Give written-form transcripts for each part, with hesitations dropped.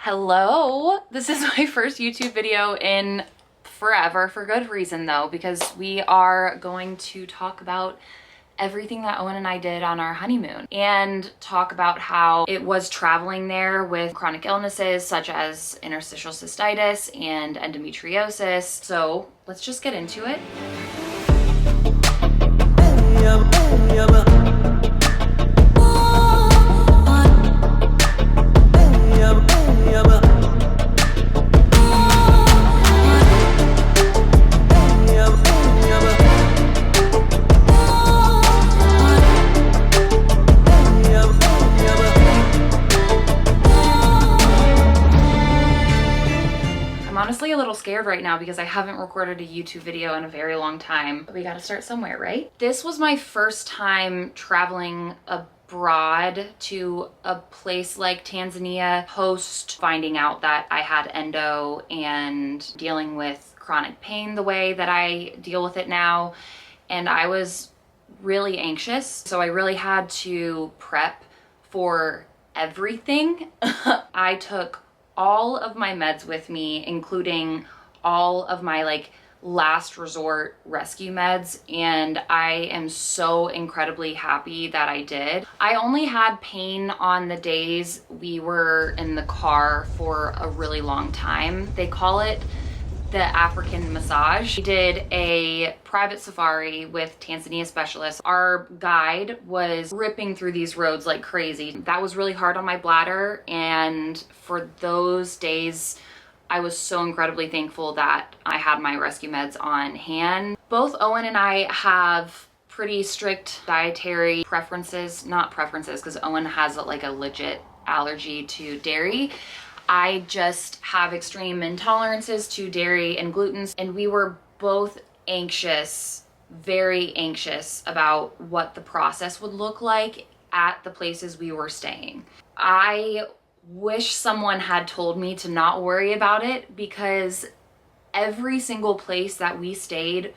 Hello, this is my first YouTube video in forever, for good reason though, because we are going to talk about everything that Owen and I did on our honeymoon and talk about how it was traveling there with chronic illnesses such as interstitial cystitis and endometriosis. So let's just get into it. Honestly a little scared right now because I haven't recorded a YouTube video in a very long time, but we gotta start somewhere, right? This was my first time traveling abroad to a place like Tanzania post finding out that I had endo and dealing with chronic pain the way that I deal with it now. And I was really anxious, so I really had to prep for everything. I took all of my meds with me, including all of my last resort rescue meds, and I am so incredibly happy that I did. I only had pain on the days we were in the car for a really long time. They call it the African massage. We did a private safari with Tanzania specialists. Our guide was ripping through these roads like crazy. That was really hard on my bladder, and for those days I was so incredibly thankful that I had my rescue meds on hand. Both Owen and I have pretty strict dietary preferences, not preferences because Owen has a legit allergy to dairy. I just have extreme intolerances to dairy and glutens, and we were both anxious, very anxious about what the process would look like at the places we were staying. I wish someone had told me to not worry about it, because every single place that we stayed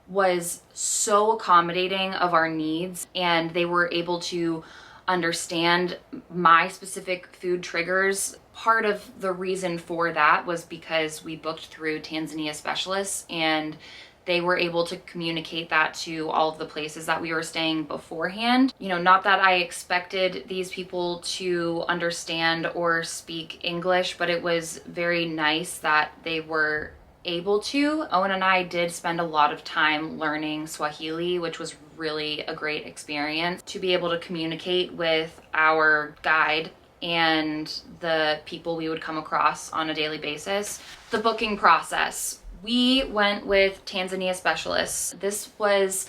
was so accommodating of our needs, and they were able to understand my specific food triggers. Part of the reason for that was because we booked through Tanzania specialists, and they were able to communicate that to all of the places that we were staying beforehand. You know, not that I expected these people to understand or speak English, but it was very nice that they were able to. Owen and I did spend a lot of time learning Swahili, which was really a great experience to be able to communicate with our guide and the people we would come across on a daily basis. The booking process. We went with Tanzania specialists. This was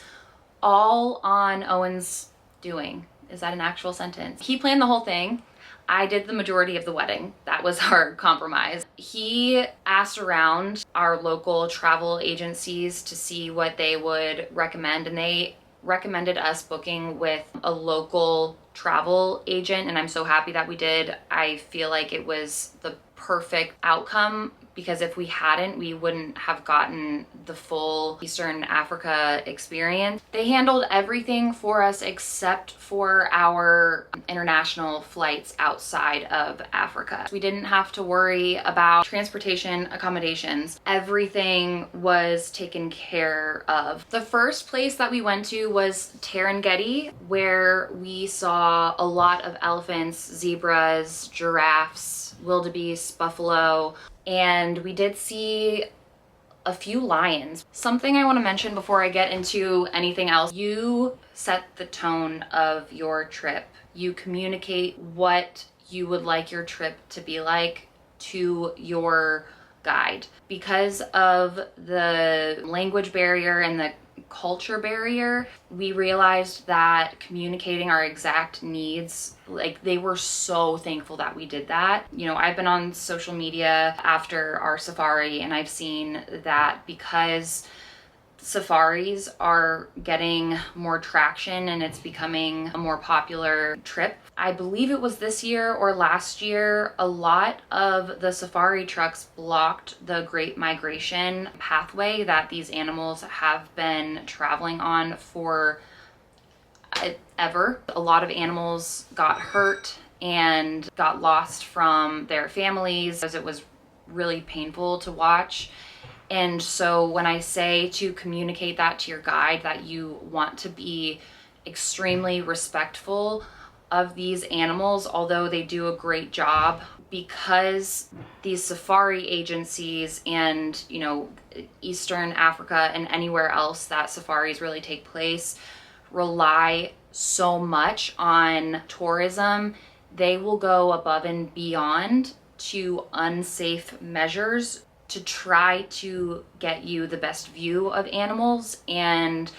all on Owen's doing. Is that an actual sentence? He planned the whole thing. I did the majority of the wedding. That was our compromise. He asked around our local travel agencies to see what they would recommend, and they recommended us booking with a local travel agent, and I'm so happy that we did. I feel like it was the perfect outcome, because if we hadn't, we wouldn't have gotten the full Eastern Africa experience. They handled everything for us except for our international flights outside of Africa. We didn't have to worry about transportation, accommodations. Everything was taken care of. The first place that we went to was Serengeti, where we saw a lot of elephants, zebras, giraffes, wildebeest, buffalo, and we did see a few lions. Something I want to mention before I get into anything else: you set the tone of your trip. You communicate what you would like your trip to be like to your guide. Because of the language barrier and the culture barrier, we realized that communicating our exact needs, they were so thankful that we did that. You know, I've been on social media after our safari, and I've seen that because safaris are getting more traction and it's becoming a more popular trip. I believe it was this year or last year, a lot of the safari trucks blocked the Great Migration pathway that these animals have been traveling on for ever. A lot of animals got hurt and got lost from their families, as it was really painful to watch. And so when I say to communicate that to your guide, that you want to be extremely respectful of these animals, although they do a great job, because these safari agencies and, you know, Eastern Africa and anywhere else that safaris really take place rely so much on tourism, they will go above and beyond to unsafe measures to try to get you the best view of animals. And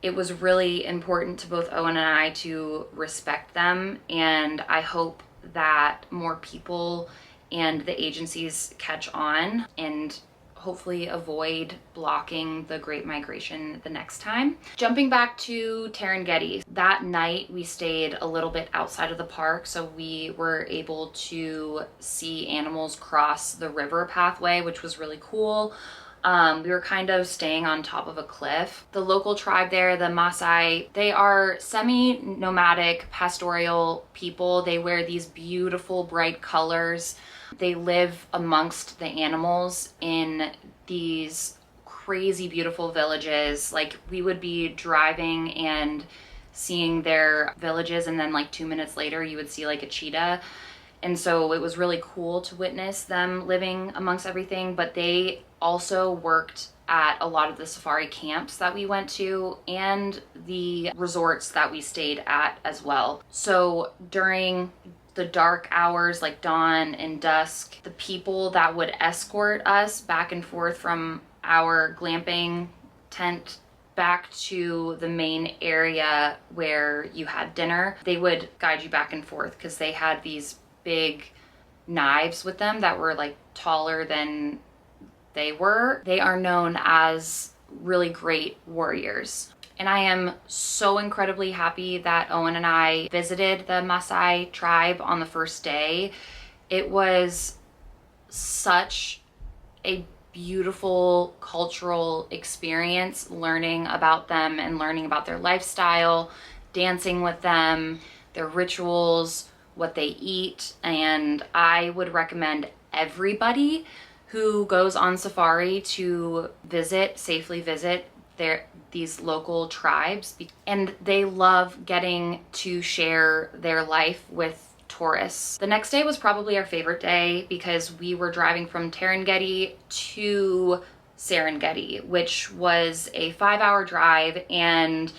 it was really important to both Owen and I to respect them, and I hope that more people and the agencies catch on and hopefully avoid blocking the Great Migration the next time. Jumping back to Serengeti, that night we stayed a little bit outside of the park, so we were able to see animals cross the river pathway, which was really cool. We were kind of staying on top of a cliff. The local tribe there, the Maasai, they are semi-nomadic pastoral people. They wear these beautiful bright colors. They live amongst the animals in these crazy beautiful villages. Like, we would be driving and seeing their villages, and then like 2 minutes later you would see like a cheetah. And so it was really cool to witness them living amongst everything. But they also worked at a lot of the safari camps that we went to and the resorts that we stayed at as well. So during the dark hours, like dawn and dusk, the people that would escort us back and forth from our glamping tent back to the main area where you had dinner, they would guide you back and forth because they had these big knives with them that were like taller than they were. They are known as really great warriors. And I am so incredibly happy that Owen and I visited the Maasai tribe on the first day. It was such a beautiful cultural experience, learning about them and learning about their lifestyle, dancing with them, their rituals, what they eat. And I would recommend everybody who goes on safari to safely visit these local tribes, and they love getting to share their life with tourists. The next day was probably our favorite day because we were driving from Serengeti to Serengeti, which was a 5-hour drive, and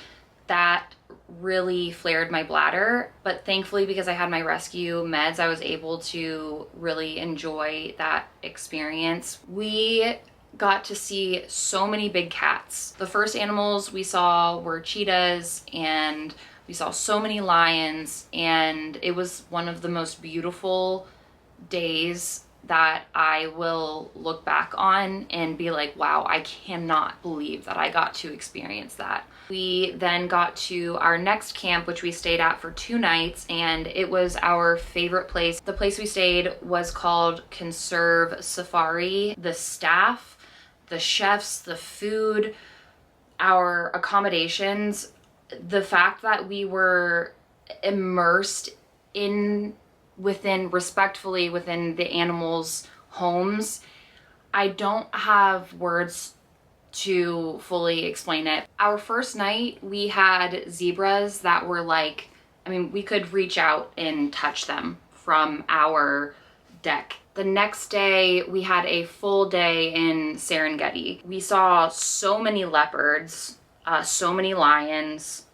that really flared my bladder. But thankfully, because I had my rescue meds, I was able to really enjoy that experience. We got to see so many big cats. The first animals we saw were cheetahs, and we saw so many lions, and it was one of the most beautiful days that I will look back on and be like, wow, I cannot believe that I got to experience that. We then got to our next camp, which we stayed at for 2 nights, and it was our favorite place. The place we stayed was called Conserve Safari. The staff, the chefs, the food, our accommodations, the fact that we were immersed respectfully within the animals' homes, I don't have words to fully explain it. Our first night, we had zebras that were like, I mean, we could reach out and touch them from our deck. The next day, we had a full day in Serengeti. We saw so many leopards, so many lions,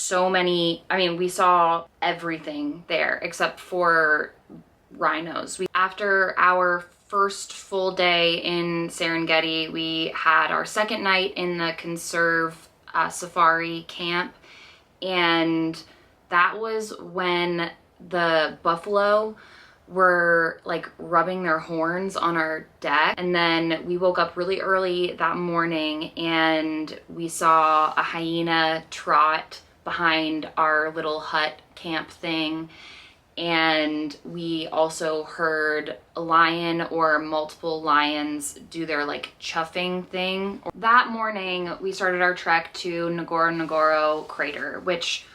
we saw everything there except for rhinos. After our first full day in Serengeti, we had our second night in the Conserve Safari camp, and that was when the buffalo were like rubbing their horns on our deck. And then we woke up really early that morning and we saw a hyena trot behind our little hut camp thing. And we also heard a lion or multiple lions do their like chuffing thing. That morning we started our trek to Ngorongoro Crater, which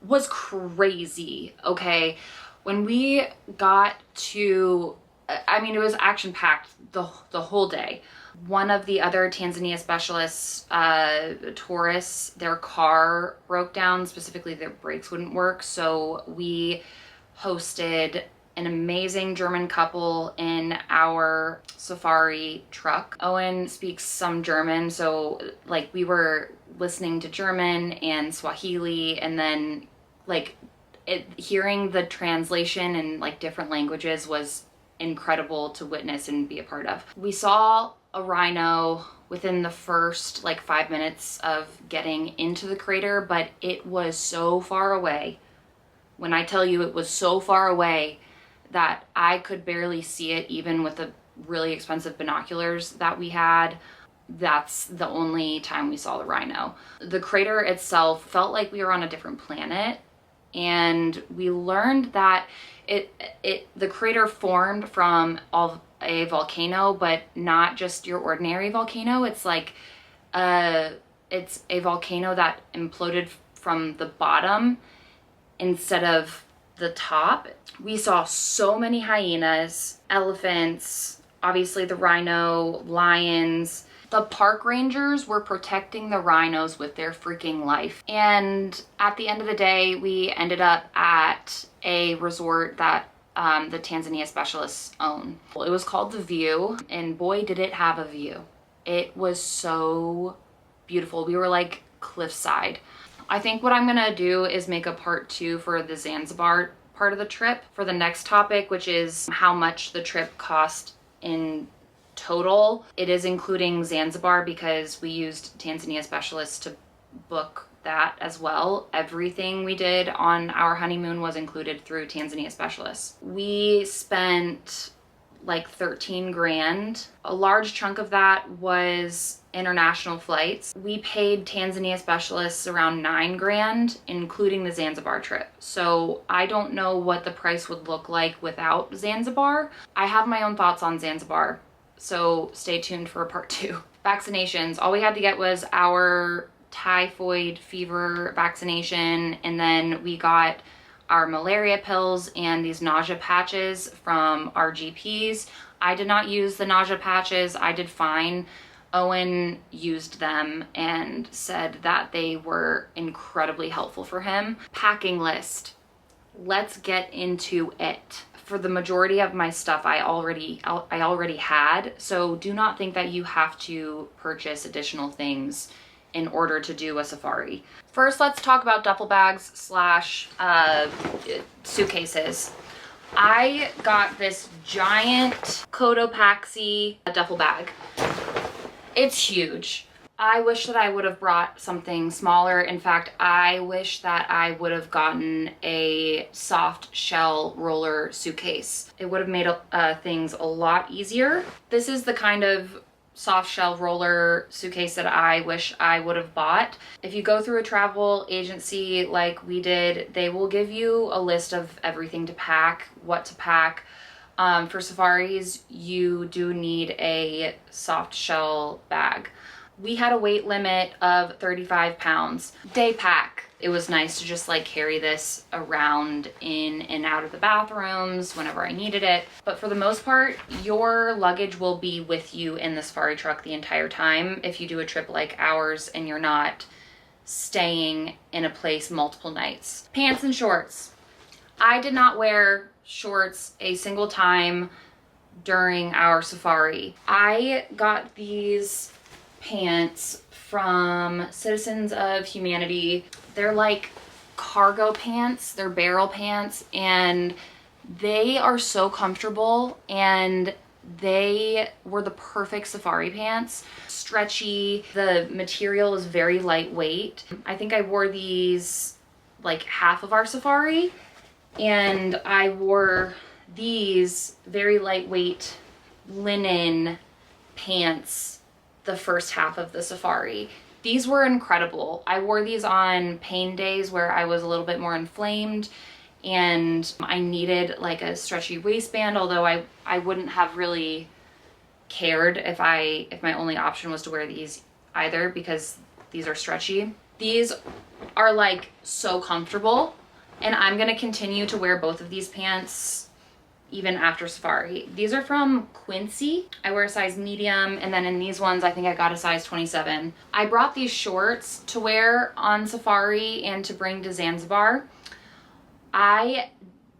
was crazy. Okay, When we got to, I mean, it was action packed the whole day. One of the other Tanzania specialists, tourists, their car broke down, specifically their brakes wouldn't work. So we hosted an amazing German couple in our safari truck. Owen speaks some German, so like we were listening to German and Swahili, and then like hearing the translation in like different languages was incredible to witness and be a part of. We saw a rhino within the first like 5 minutes of getting into the crater, but it was so far away. When I tell you it was so far away that I could barely see it even with the really expensive binoculars that we had. That's the only time we saw the rhino. The crater itself felt like we were on a different planet, and we learned that the crater formed from a volcano, but not just your ordinary volcano. It's like it's a volcano that imploded from the bottom instead of the top. We saw so many hyenas, elephants, obviously the rhino, lions. The park rangers were protecting the rhinos with their freaking life. And at the end of the day, we ended up at a resort that the Tanzania specialists own. It was called The View, and boy, did it have a view. It was so beautiful. We were like cliffside. I think what I'm gonna do is make a part 2 for the Zanzibar part of the trip for the next topic, which is how much the trip cost in total. It is including Zanzibar because we used Tanzania specialists to book that as well. Everything we did on our honeymoon was included through Tanzania specialists. We spent like 13 grand. A large chunk of that was international flights. We paid Tanzania specialists around 9 grand, including the Zanzibar trip. So I don't know what the price would look like without Zanzibar. I have my own thoughts on Zanzibar, so stay tuned for part 2. Vaccinations. All we had to get was our typhoid fever vaccination, and then we got our malaria pills and these nausea patches from our GPs. I did not use the nausea patches. I did fine. Owen used them and said that they were incredibly helpful for him. Packing list. Let's get into it. For the majority of my stuff I already had, so do not think that you have to purchase additional things in order to do a safari. First, let's talk about duffel bags slash suitcases. I got this giant Cotopaxi duffel bag. It's huge. I wish that I would have brought something smaller. In fact, I wish that I would have gotten a soft shell roller suitcase. It would have made things a lot easier. This is the kind of soft shell roller suitcase that I wish I would have bought. If you go through a travel agency like we did, they will give you a list of everything to pack, what to pack. For safaris, you do need a soft shell bag. We had a weight limit of 35 pounds. Day pack. It was nice to just like carry this around in and out of the bathrooms whenever I needed it. But for the most part, your luggage will be with you in the safari truck the entire time if you do a trip like ours and you're not staying in a place multiple nights. Pants and shorts. I did not wear shorts a single time during our safari. I got these pants from Citizens of Humanity. They're like cargo pants, they're barrel pants, and they are so comfortable, and they were the perfect safari pants. Stretchy, the material is very lightweight. I think I wore these like half of our safari, and I wore these very lightweight linen pants the first half of the safari. These were incredible. I wore these on pain days where I was a little bit more inflamed and I needed like a stretchy waistband, although I wouldn't have really cared if my only option was to wear these either, because these are stretchy. These are like so comfortable. And I'm gonna continue to wear both of these pants even after safari. These are from Quincy. I wear a size medium, and then in these ones, I think I got a size 27. I brought these shorts to wear on safari and to bring to Zanzibar. I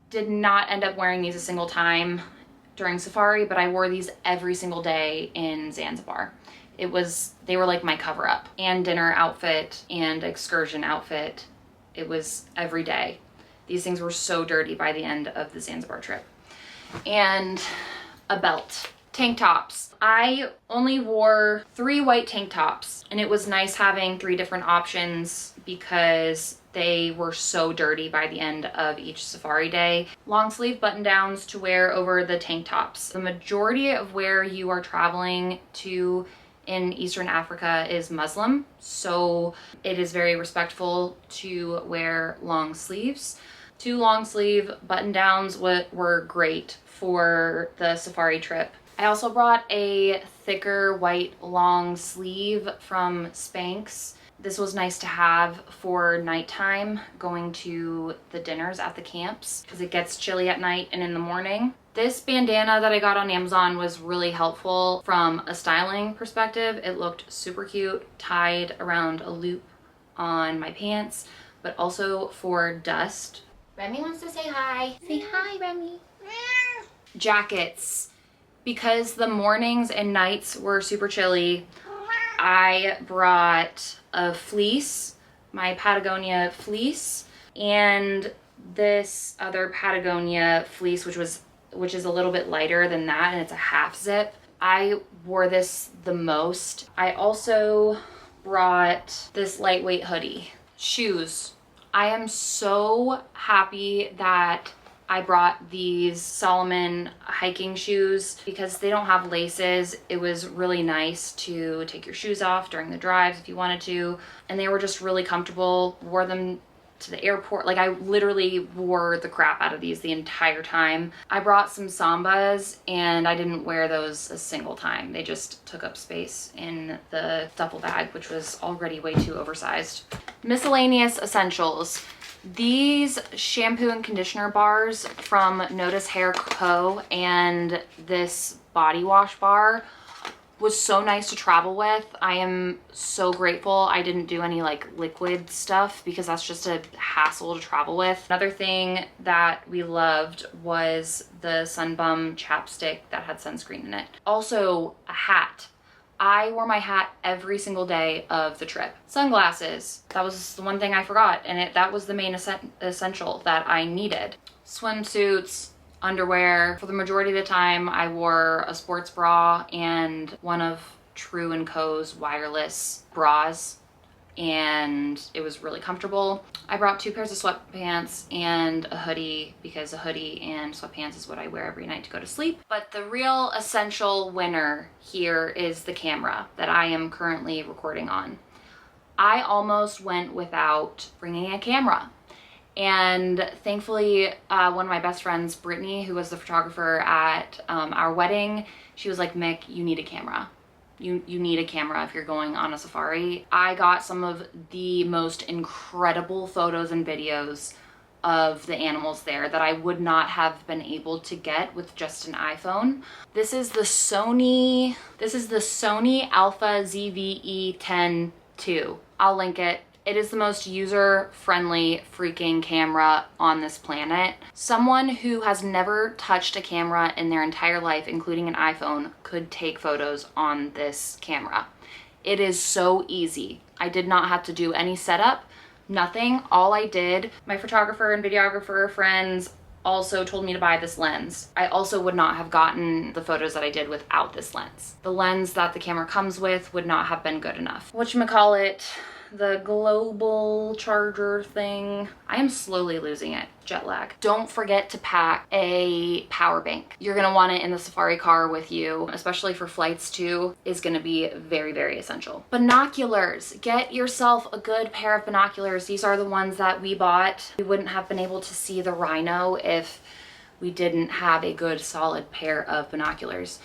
did not end up wearing these a single time during safari, but I wore these every single day in Zanzibar. They were like my cover up and dinner outfit and excursion outfit. It was every day. These things were so dirty by the end of the Zanzibar trip. And a belt. Tank tops. I only wore 3 white tank tops, and it was nice having 3 different options because they were so dirty by the end of each safari day. Long sleeve button downs to wear over the tank tops. The majority of where you are traveling to in Eastern Africa is Muslim, so it is very respectful to wear long sleeves. 2 long sleeve button downs were great for the safari trip. I also brought a thicker white long sleeve from Spanx. This was nice to have for nighttime going to the dinners at the camps because it gets chilly at night and in the morning. This bandana that I got on Amazon was really helpful from a styling perspective. It looked super cute, tied around a loop on my pants, but also for dust. Remy wants to say hi. Say hi, Remy. Jackets. Because the mornings and nights were super chilly, I brought a fleece, my Patagonia fleece, and this other Patagonia fleece, which is a little bit lighter than that, and it's a half zip. I wore this the most. I also brought this lightweight hoodie. Shoes. I am so happy that I brought these Salomon hiking shoes because they don't have laces. It was really nice to take your shoes off during the drives if you wanted to, and they were just really comfortable. Wore them to the airport. Like, I literally wore the crap out of these the entire time. I brought some Sambas, and I didn't wear those a single time. They just took up space in the duffel bag, which was already way too oversized. Miscellaneous essentials. These shampoo and conditioner bars from Notice Hair Co. and this body wash bar was so nice to travel with. I am so grateful I didn't do any like liquid stuff because that's just a hassle to travel with. Another thing that we loved was the Sunbum chapstick that had sunscreen in it. Also, a hat. I wore my hat every single day of the trip. Sunglasses. That was the one thing I forgot, and that was the main essential that I needed. Swimsuits, underwear. For the majority of the time, I wore a sports bra and one of True & Co.'s wireless bras, and it was really comfortable. I brought 2 pairs of sweatpants and a hoodie because a hoodie and sweatpants is what I wear every night to go to sleep. But the real essential winner here is the camera that I am currently recording on. I almost went without bringing a camera. And thankfully, one of my best friends, Brittany, who was the photographer at our wedding, she was like, Mick, you need a camera. You need a camera if you're going on a safari. I got some of the most incredible photos and videos of the animals there that I would not have been able to get with just an iPhone. This is the Sony Alpha ZVE-10 II. I'll link it. It is the most user-friendly freaking camera on this planet. Someone who has never touched a camera in their entire life, including an iPhone, could take photos on this camera. It is so easy. I did not have to do any setup, nothing. All I did, my photographer and videographer friends also told me to buy this lens. I also would not have gotten the photos that I did without this lens. The lens that the camera comes with would not have been good enough. Whatchamacallit, the global charger thing. I am slowly losing it. Jet lag. Don't forget to pack a power bank. You're gonna want it in the safari car with you, especially for flights too, is gonna be very, very essential. Binoculars. Get yourself a good pair of binoculars. These are the ones that we bought. We wouldn't have been able to see the rhino if we didn't have a good solid pair of binoculars.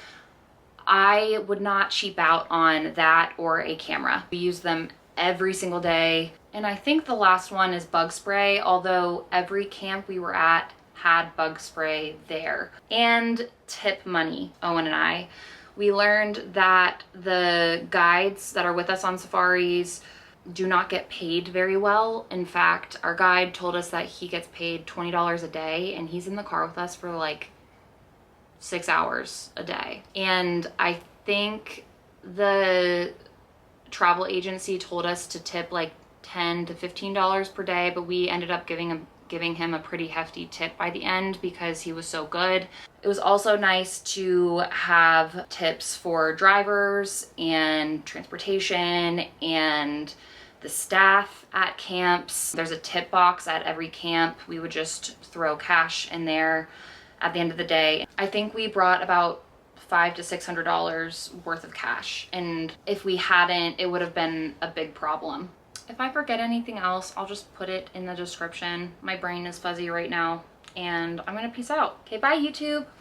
I would not cheap out on that or a camera. We use them every single day. And I think the last one is bug spray, although every camp we were at had bug spray there. And tip money, Owen and I. We learned that the guides that are with us on safaris do not get paid very well. In fact, our guide told us that he gets paid $20 a day, and he's in the car with us for like 6 hours a day. And I think the travel agency told us to tip like $10 to $15 per day, but we ended up giving him a pretty hefty tip by the end because he was so good. It was also nice to have tips for drivers and transportation and the staff at camps. There's a tip box at every camp. We would just throw cash in there at the end of the day. I think we brought about $500 to $600 worth of cash, and if we hadn't, it would have been a big problem. If I forget anything else, I'll just put it in the description. My brain is fuzzy right now, and I'm gonna peace out. Okay, bye YouTube.